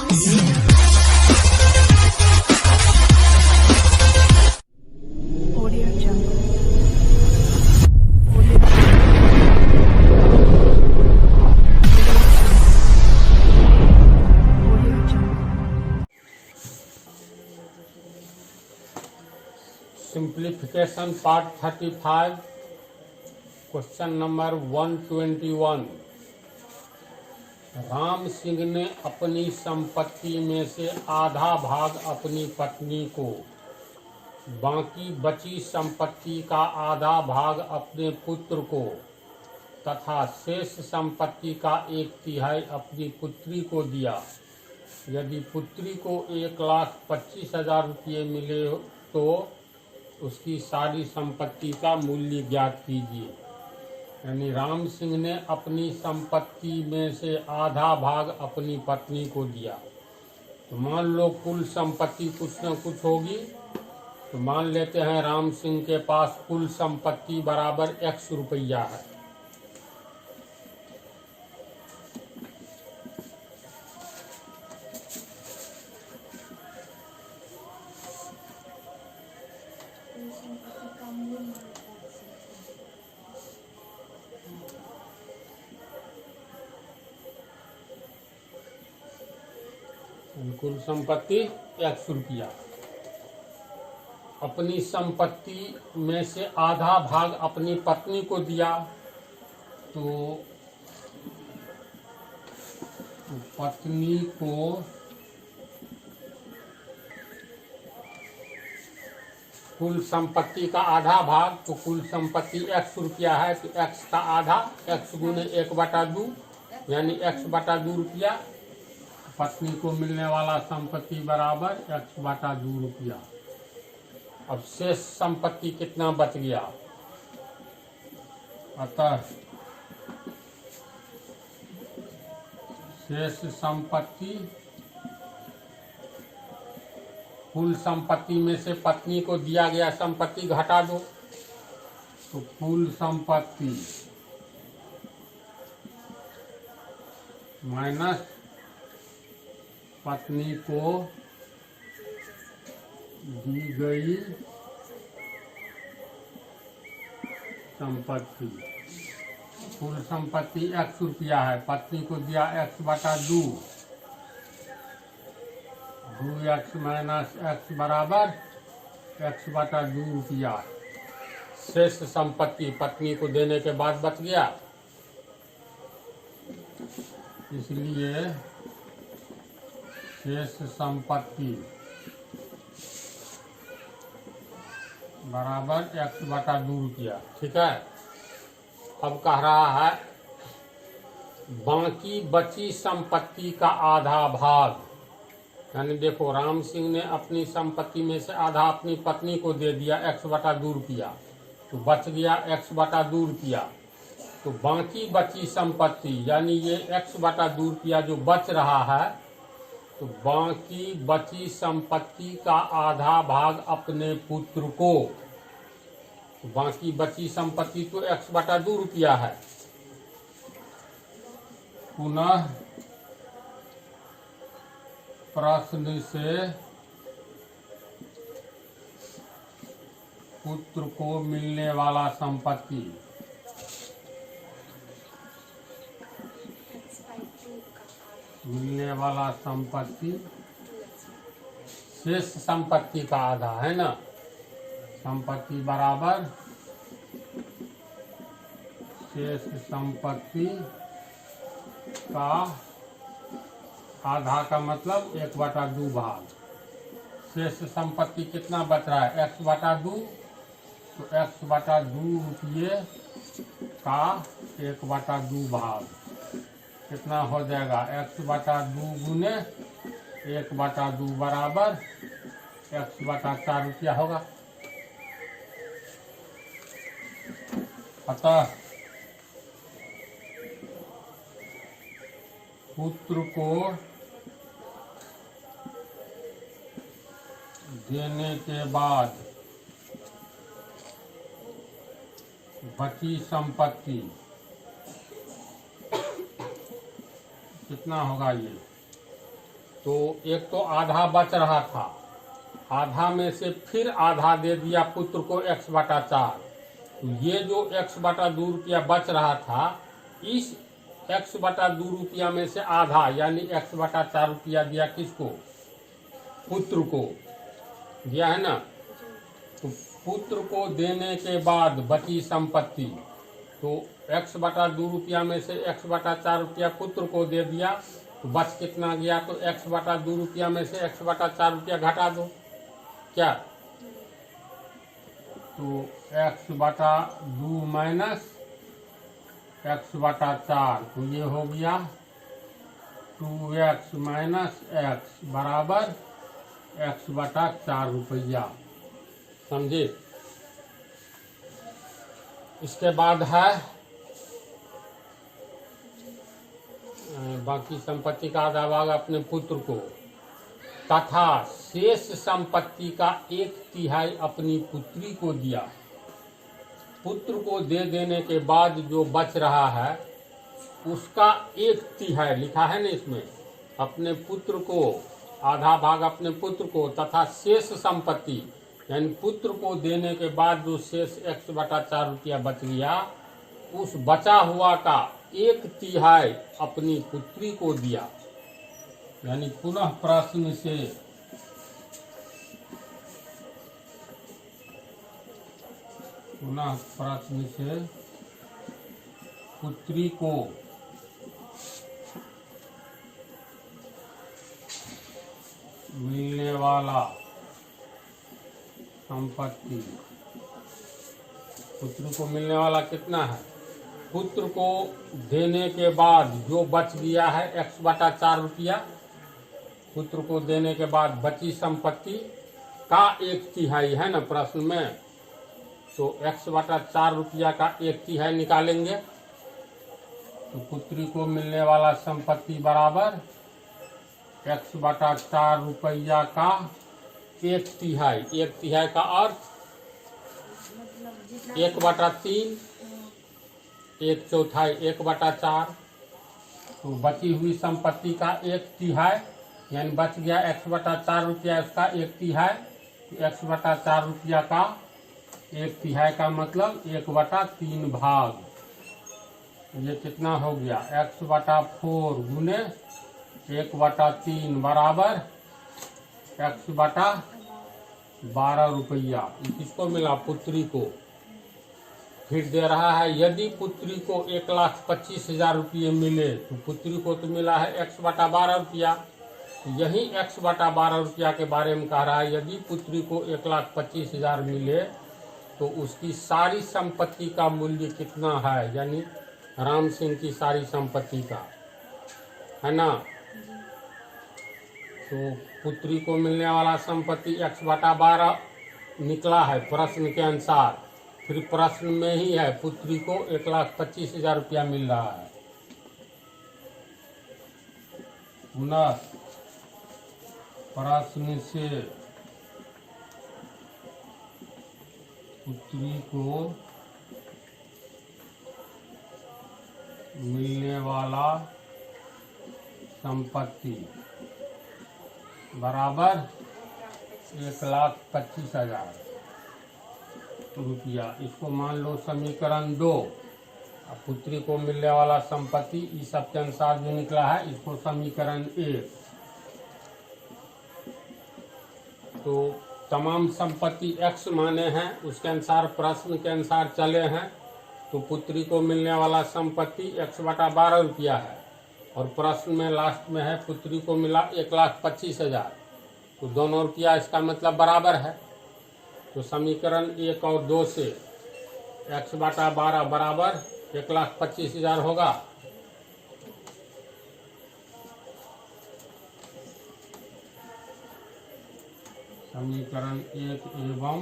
Audio Jungle. Audio Jungle. Simplification part 35 question number 121। Ram Singh ने अपनी संपत्ति में से आधा भाग अपनी पत्नी को, बाकी बची संपत्ति का आधा भाग अपने पुत्र को तथा शेष संपत्ति का 1/3 अपनी पुत्री को दिया। यदि पुत्री को 1,25,000 रुपये मिले तो उसकी सारी संपत्ति का मूल्य ज्ञात कीजिए। यानी राम सिंह ने अपनी संपत्ति में से आधा भाग अपनी पत्नी को दिया। तो मान लो कुल संपत्ति कुछ न कुछ होगी। तो मान लेते हैं राम सिंह के पास कुल संपत्ति बराबर X रुपया है। कुल संपत्ति X रुपया। अपनी संपत्ति में से आधा भाग अपनी पत्नी को दिया। तो पत्नी को कुल संपत्ति का आधा भाग, तो कुल संपत्ति X रुपया है तो X का आधा, X गुने 1/2 यानी X/2 रुपया। पत्नी को मिलने वाला संपत्ति बराबर X/2 रुपया। अब शेष संपत्ति कितना बच गया? अतः शेष संपत्ति, कुल संपत्ति में से पत्नी को दिया गया संपत्ति घटा दो। तो कुल संपत्ति माइनस पत्नी को दी गई संपत्ति। कुल संपत्ति X रुपया है, पत्नी को दिया X/2, 2X माइनस X बराबर X/2 रुपया। शेष संपत्ति पत्नी को देने के बाद बच गया, इसलिए शेष संपत्ति बराबर X/2 रुपया। ठीक है। अब कह रहा है बाकी बची संपत्ति का आधा भाग। यानी देखो राम सिंह ने अपनी संपत्ति में से आधा अपनी पत्नी को दे दिया X/2 रुपया, तो बच गया X/2 रुपया। तो बाकी बची संपत्ति यानी ये X/2 रुपया जो बच रहा है, तो बाकी बची संपत्ति का आधा भाग अपने पुत्र को। तो बाकी बची संपत्ति तो X/2 रुपया है। पुनः प्रश्न से पुत्र को मिलने वाला संपत्ति शेष संपत्ति का आधा है ना। संपत्ति बराबर शेष संपत्ति का आधा का मतलब 1/2 भाग। शेष संपत्ति कितना बच रहा है? X/2, तो X/2 रुपये का 1/2 भाग कितना हो जाएगा? X/2 गुने 1/2 बराबर X/4 रुपया होगा। अतः पुत्र को देने के बाद बची संपत्ति कितना होगा? ये तो एक तो आधा बच रहा था, आधा में से फिर आधा दे दिया पुत्र को x/4। तो ये जो x/2 बच रहा था, इस x/2 में से आधा यानी x/4 दिया किसको? पुत्र को दिया है ना। तो पुत्र को देने के बाद बची संपत्ति, तो x/2 में से x/4 पुत्र को दे दिया, तो बच कितना गया? तो x/2 में से x/4 घटा दो क्या? तो x/2 माइनस x/4, तो ये हो गया 2x माइनस x बराबर x/4 रुपया। समझे? इसके बाद है बाकी संपत्ति का आधा भाग अपने पुत्र को तथा शेष संपत्ति का 1/3 अपनी पुत्री को दिया। पुत्र को दे देने के बाद जो बच रहा है उसका 1/3 लिखा है ना इसमें, अपने पुत्र को, आधा भाग अपने पुत्र को तथा शेष संपत्ति यानी पुत्र को देने के बाद जो शेष x/4 बच गया, उस बचा हुआ का 1/3 अपनी पुत्री को दिया। यानी पुनः प्रश्न से पुत्री को मिलने वाला संपत्ति, पुत्र को मिलने वाला कितना है? पुत्र को देने के बाद जो बच गया है x/4, पुत्र को देने के बाद बची संपत्ति का 1/3 है ना प्रश्न में, तो x/4 का 1/3 निकालेंगे। तो पुत्री को मिलने वाला संपत्ति बराबर x/4 का 1/3। 1/3 का अर्थ 1/3, 1/4, 1/4। तो बची हुई संपत्ति का 1/3 यानी बच गया x/4 उसका 1/3। x/4 का 1/3 का मतलब 1/3 भाग। ये कितना हो गया? x/4 गुने 1/3 बराबर x/12 रुपया। किसको मिला? पुत्री को। फिर दे रहा है यदि पुत्री को 1,25,000 रुपये मिले, तो पुत्री को तो मिला है x/12 रुपया। तो यही x/12 रुपया के बारे में कह रहा है, यदि पुत्री को 1,25,000 मिले तो उसकी सारी संपत्ति का मूल्य कितना है, यानी राम सिंह की सारी संपत्ति का, है ना। तो पुत्री को मिलने वाला संपत्ति x/12 निकला है प्रश्न के अनुसार। फिर प्रश्न में ही है पुत्री को 1,25,000 रुपया मिल रहा है। पुनः प्रश्न से पुत्री को मिलने वाला संपत्ति बराबर 1,25,000 रुपया। इसको मान लो समीकरण 2। अब पुत्री को मिलने वाला संपत्ति इस सब के अनुसार जो निकला है, इसको समीकरण 1। तो तमाम संपत्ति x माने हैं, उसके अनुसार प्रश्न के अनुसार चले हैं। तो पुत्री को मिलने वाला संपत्ति x/12 रुपया है, और प्रश्न में लास्ट में है पुत्री को मिला 1,25,000। तो दोनों रुपया इसका मतलब बराबर है। तो समीकरण 1 और 2 से x/12 बराबर 1,25,000 होगा। समीकरण 1 एवं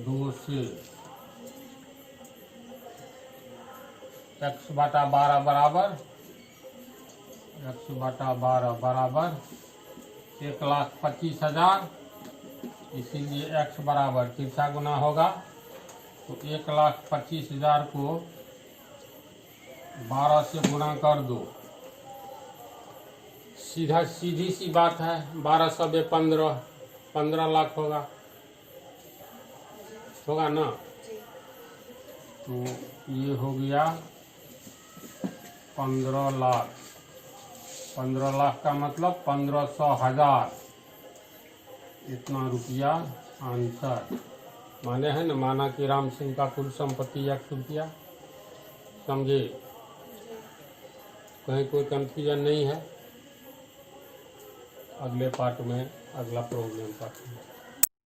2 से x/12 बराबर 1,25,000, इसीलिए x बराबर तिरछा गुना होगा। तो 1,25,000 को 12 से गुना कर दो, सीधी सी बात है, 1200 में 15 लाख होगा ना। तो ये हो गया 15 लाख। 15 लाख का मतलब 1500,000, इतना रुपया आंसर माने है ना। माना कि राम सिंह का कुल संपत्ति 1 रुपया, समझे? कहीं कोई कंफ्यूजन नहीं है? अगले पार्ट में अगला प्रॉब्लम पार्ट में